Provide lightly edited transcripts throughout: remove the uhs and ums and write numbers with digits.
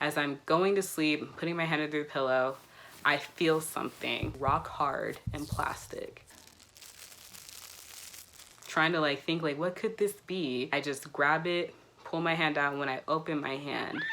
As I'm going to sleep, putting my head under the pillow, I feel something rock hard and plastic. Trying to think what could this be? I just grab it, pull my hand out, and when I open my hand,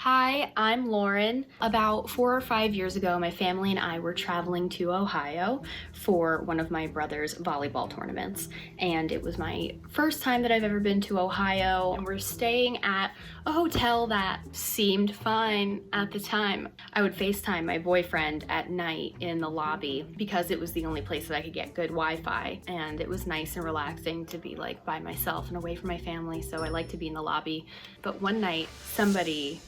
Hi, I'm Lauren. About 4 or 5 years ago, my family and I were traveling to Ohio for one of my brother's volleyball tournaments. And it was my first time that I've ever been to Ohio. And we're staying at a hotel that seemed fine at the time. I would FaceTime my boyfriend at night in the lobby because it was the only place that I could get good Wi-Fi. And it was nice and relaxing to be by myself and away from my family. So I like to be in the lobby. But one night, somebody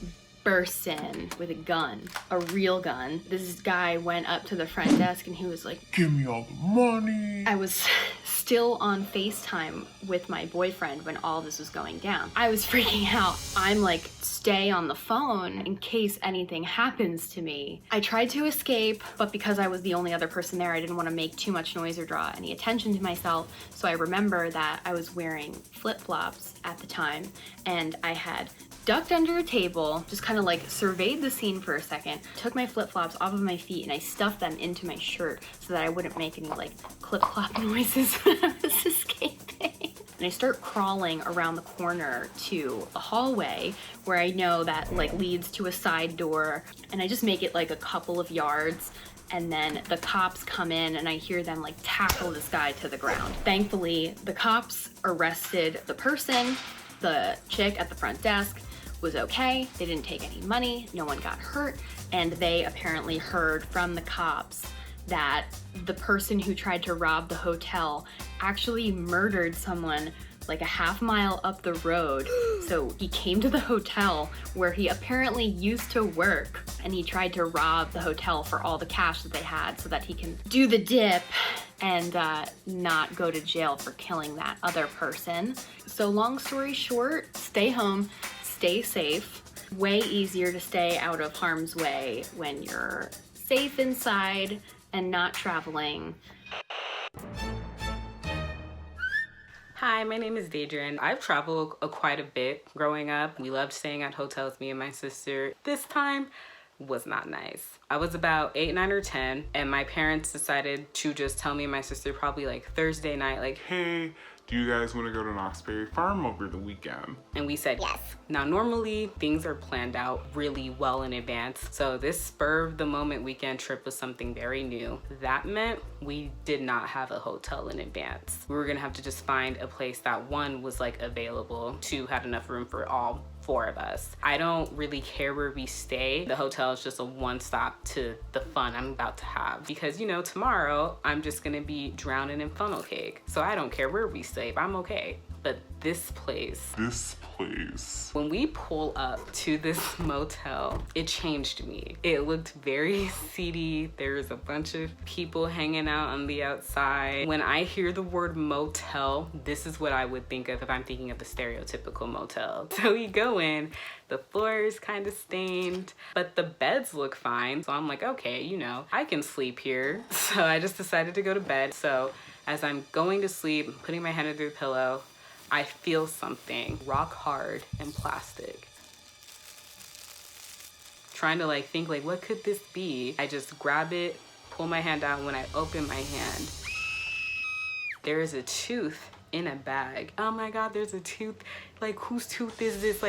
burst in with a gun, a real gun. This guy went up to the front desk and he was like, "Give me all the money." I was still on FaceTime with my boyfriend when all this was going down. I was freaking out. I'm like, stay on the phone in case anything happens to me. I tried to escape, but because I was the only other person there, I didn't want to make too much noise or draw any attention to myself. So I remember that I was wearing flip-flops at the time, and I had ducked under a table, just kind of surveyed the scene for a second, took my flip-flops off of my feet, and I stuffed them into my shirt so that I wouldn't make any clip-clop noises when I was escaping. And I start crawling around the corner to a hallway where I know that leads to a side door, and I just make it a couple of yards. And then the cops come in and I hear them tackle this guy to the ground. Thankfully, the cops arrested the person. The chick at the front desk was okay. They didn't take any money. No one got hurt. And they apparently heard from the cops that the person who tried to rob the hotel actually murdered someone a half mile up the road. So he came to the hotel where he apparently used to work, and he tried to rob the hotel for all the cash that they had so that he can do the dip and not go to jail for killing that other person. So long story short, stay home, stay safe. Way easier to stay out of harm's way when you're safe inside and not traveling. Hi, my name is Deidre. I've traveled quite a bit growing up. We loved staying at hotels, me and my sister. This time was not nice. I was about 8, 9, or 10, and my parents decided to just tell me and my sister probably Thursday night, "Hey, do you guys want to go to Knoxbury Farm over the weekend?" And we said yes. Now, normally things are planned out really well in advance. So this spur of the moment weekend trip was something very new. That meant we did not have a hotel in advance. We were gonna have to just find a place that one was available, two had enough room for all 4 of us. I don't really care where we stay. The hotel is just a one-stop to the fun I'm about to have. Because tomorrow I'm just gonna be drowning in funnel cake. So I don't care where we stay, I'm okay. But this place, when we pull up to this motel, it changed me. It looked very seedy. There was a bunch of people hanging out on the outside. When I hear the word motel, this is what I would think of if I'm thinking of the stereotypical motel. So we go in, the floor is kind of stained, but the beds look fine. So I'm like, okay, I can sleep here. So I just decided to go to bed. So as I'm going to sleep, putting my head under the pillow, I feel something rock hard and plastic. Trying to think what could this be? I just grab it, pull my hand out, and when I open my hand, there is a tooth in a bag. Oh my God, there's a tooth. Whose tooth is this?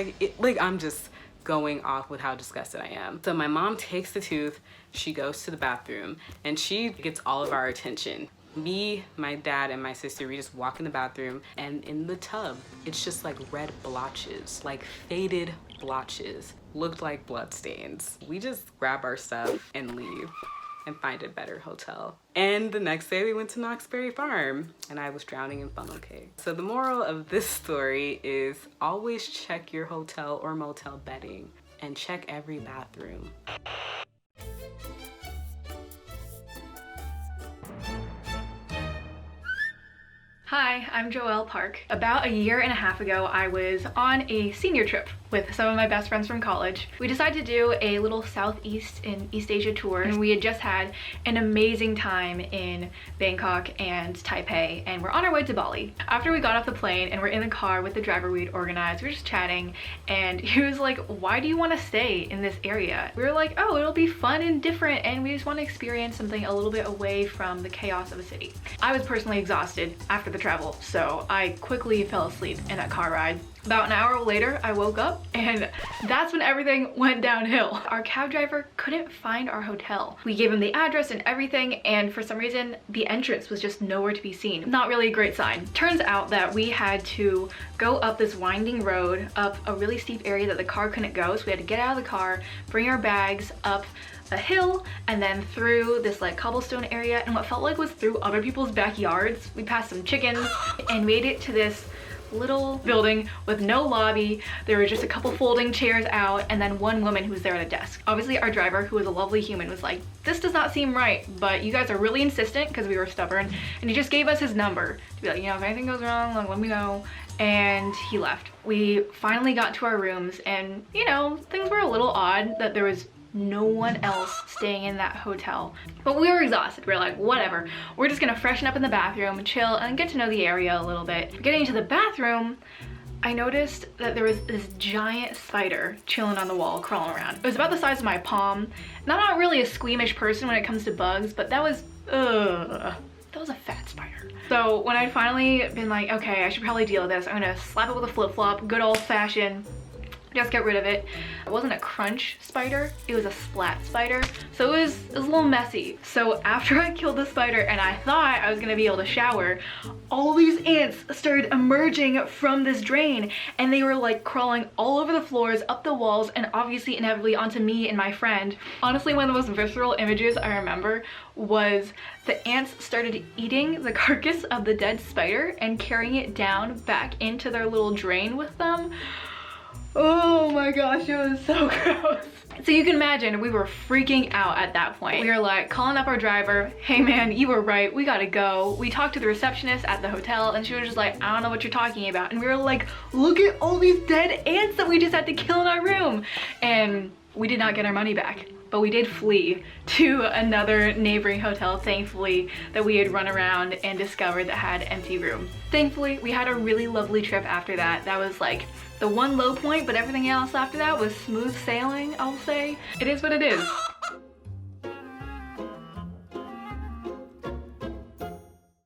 I'm just going off with how disgusted I am. So my mom takes the tooth, she goes to the bathroom, and she gets all of our attention. Me, my dad, and my sister, we just walk in the bathroom, and in the tub, it's just red blotches, faded blotches, looked like blood stains. We just grab our stuff and leave and find a better hotel. And the next day we went to Knoxbury Farm, and I was drowning in funnel cake. So the moral of this story is always check your hotel or motel bedding and check every bathroom. Hi, I'm Joelle Park. About a year and a half ago, I was on a senior trip with some of my best friends from college. We decided to do a little Southeast and East Asia tour, and we had just had an amazing time in Bangkok and Taipei, and we're on our way to Bali. After we got off the plane and we're in the car with the driver we'd organized, we were just chatting, and he was like, why do you want to stay in this area? We were like, oh, it'll be fun and different, and we just want to experience something a little bit away from the chaos of a city. I was personally exhausted after the travel, so I quickly fell asleep in that car ride. About an hour later, I woke up and that's when everything went downhill. Our cab driver couldn't find our hotel. We gave him the address and everything, and for some reason, the entrance was just nowhere to be seen. Not really a great sign. Turns out that we had to go up this winding road up a really steep area that the car couldn't go, so we had to get out of the car, bring our bags up a hill, and then through this like cobblestone area, and what felt like was through other people's backyards. We passed some chickens and made it to this little building with no lobby. There were just a couple folding chairs out and then one woman who was there at a desk. Obviously our driver, who was a lovely human, was like, this does not seem right, but you guys are really insistent, because we were stubborn, and he just gave us his number to be like, you know, if anything goes wrong, like, let me know. And he left. We finally got to our rooms, and you know, things were a little odd that there was no one else staying in that hotel. But we were exhausted. We were like, whatever. We're just gonna freshen up in the bathroom, chill, and get to know the area a little bit. Getting into the bathroom, I noticed that there was this giant spider chilling on the wall, crawling around. It was about the size of my palm. Now, I'm not really a squeamish person when it comes to bugs, but that was a fat spider. So when I'd finally been like, okay, I should probably deal with this, I'm gonna slap it with a flip-flop, good old-fashioned, just get rid of it. It wasn't a crunch spider, it was a splat spider. So it was a little messy. So after I killed the spider and I thought I was gonna be able to shower, all these ants started emerging from this drain, and they were like crawling all over the floors, up the walls, and obviously inevitably onto me and my friend. Honestly, one of the most visceral images I remember was the ants started eating the carcass of the dead spider and carrying it down back into their little drain with them. Oh my gosh, it was so gross. So you can imagine, we were freaking out at that point. We were like calling up our driver, hey man, you were right, we gotta go. We talked to the receptionist at the hotel, and she was just like, I don't know what you're talking about. And we were like, look at all these dead ants that we just had to kill in our room. And we did not get our money back, but we did flee to another neighboring hotel, thankfully, that we had run around and discovered that had empty room. Thankfully, we had a really lovely trip after that. That was like the one low point, but everything else after that was smooth sailing, I'll say. It is what it is.